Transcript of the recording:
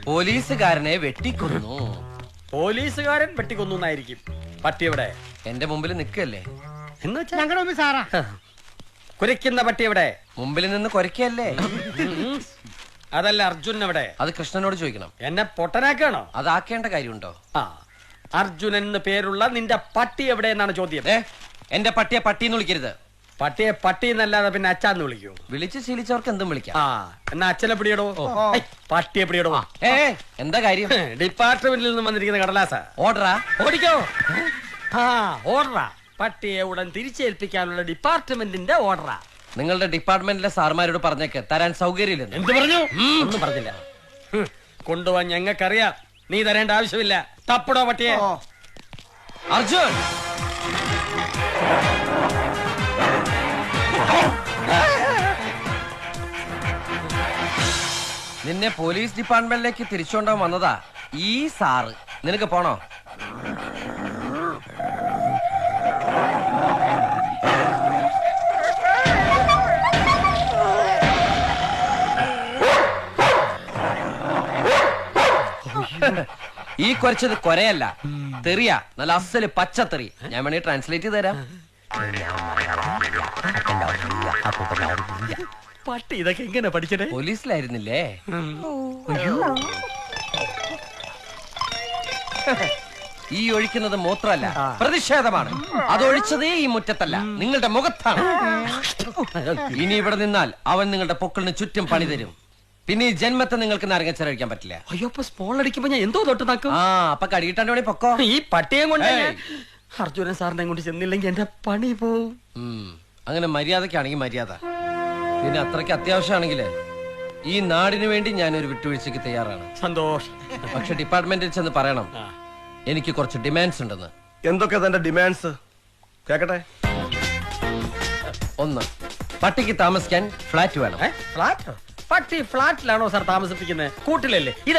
പോലീസുകാരനെ വെട്ടിക്കൊന്നു. പോലീസുകാരൻ വെട്ടിക്കൊന്നു എന്നായിരിക്കും. പട്ടി എവിടെ? എന്റെ മുമ്പിൽ നിൽക്കല്ലേ എന്ന് വെച്ചാ ഞങ്ങളുടെ മുമ്പിൽ സാറാ. കുരയ്ക്കുന്ന പട്ടി എവിടെ? മുമ്പിൽ നിന്ന് കൊരക്കല്ലേ. അതല്ല, അർജുൻ എവിടെ? അത് കൃഷ്ണനോട് ചോദിക്കണം. എന്നെ പൊട്ടനാക്കാണോ? അതാക്കേണ്ട കാര്യമുണ്ടോ? ആ, അർജുൻ എന്ന് പേരുള്ള നിന്റെ പട്ടി എവിടെ എന്നാണ് ചോദ്യം. എന്റെ പട്ടിയെ പട്ടിന്ന് വിളിക്കരുത്. പട്ടിയെ പട്ടി എന്നല്ലാതെ പിന്നെ അച്ഛന്ന് വിളിക്കൂ? വിളിച്ച് ശീലിച്ചവർക്ക് എന്തും വിളിക്കാം. ആ, എന്നാ അച്ഛനെ പിടിയടോ. പട്ടിയെ പിടിയടോ. എന്താ കാര്യം? ഡിപ്പാർട്ട്മെന്റിൽ നിന്നും വന്നിരിക്കുന്ന കടലാസ. ഓർഡറാ? ഓടിക്കോ. ആ, ഓർഡറാ. പട്ടിയെ ഉടൻ തിരിച്ചേൽപ്പിക്കാനുള്ള ഡിപ്പാർട്ട്മെന്റിന്റെ ഓർഡറാ. നിങ്ങളുടെ ഡിപ്പാർട്ട്മെന്റിലെ സാർമാരോട് പറഞ്ഞേക്ക് തരാൻ സൗകര്യമില്ലെന്ന്. എന്ത് പറഞ്ഞു? ഒന്നും പറഞ്ഞില്ല. കൊണ്ടുപോവാൻ ഞങ്ങൾക്കറിയാം. നീ തരേണ്ട ആവശ്യമില്ല. തപ്പടോ പട്ടിയെ. അർജുൻ, നിന്നെ പോലീസ് ഡിപ്പാർട്ട്മെന്റിലേക്ക് തിരിച്ചുകൊണ്ടാൻ വന്നതാ ഈ സാറ്. നിനക്ക് പോണോ? ഈ കുറച്ചത് കൊരയല്ല, തെറിയ. നല്ല അസല് പച്ചത്തെറി. ഞാൻ വേണേ ട്രാൻസ്ലേറ്റ് ചെയ്ത് തരാം. പട്ടി ഇതൊക്കെ എങ്ങനെ പഠിച്ചത്? പോലീസിലായിരുന്നില്ലേ? ഈ ഒഴിക്കുന്നത് മൂത്രമല്ല, പ്രതിഷേധമാണ്. അതൊഴിച്ചതേ ഈ മുറ്റത്തല്ല, നിങ്ങളുടെ മുഖത്താണ്. ഇനി ഇവിടെ നിന്നാൽ അവൻ നിങ്ങളുടെ പൊക്കിളിന് ചുറ്റും പണി തരും. പിന്നെ ഈ ജന്മത്തെ നിങ്ങൾക്ക് നരകച്ചരഴിക്കാൻ പറ്റില്ല. അയ്യോ, അപ്പൊ സ്മോൾ അടിക്കുമ്പോ ഞാൻ എന്തോ തൊട്ട് നാക്കും. ആ, അപ്പൊ കടിയിട്ടാണ്ട് വേണേ പൊക്കോ. ഈ പട്ടിയെ കൊണ്ട് അർജുനൻ സാറിനെ കൊണ്ട് ചെന്നില്ലെങ്കിൽ എന്റെ പണി പോവും. അങ്ങനെ മര്യാദക്കാണെങ്കിൽ മര്യാദ. പിന്നെ അത്രയ്ക്ക് അത്യാവശ്യമാണെങ്കിൽ ഈ നാടിനു വേണ്ടി ഞാനൊരു വിട്ടുവീഴ്ചക്ക് തയ്യാറാണ്. സന്തോഷം. പക്ഷെ ഡിപ്പാർട്ട്മെന്റിൽ ചെന്ന് പറയണം എനിക്ക് കുറച്ച് ഡിമാൻഡ്സ് ഉണ്ടെന്ന്. എന്തൊക്കെ തന്റെ ഡിമാൻഡ്സ്? കേക്കട്ടെ. 1, പട്ടിക്ക് താമസിക്കാൻ ഫ്ലാറ്റ് വേണം. ഫ്ലാറ്റ്? പട്ടി ഫ്ലാറ്റിലാണോ സാർ താമസിപ്പിക്കുന്നത്? കൂട്ടിലല്ലേ? ഇത്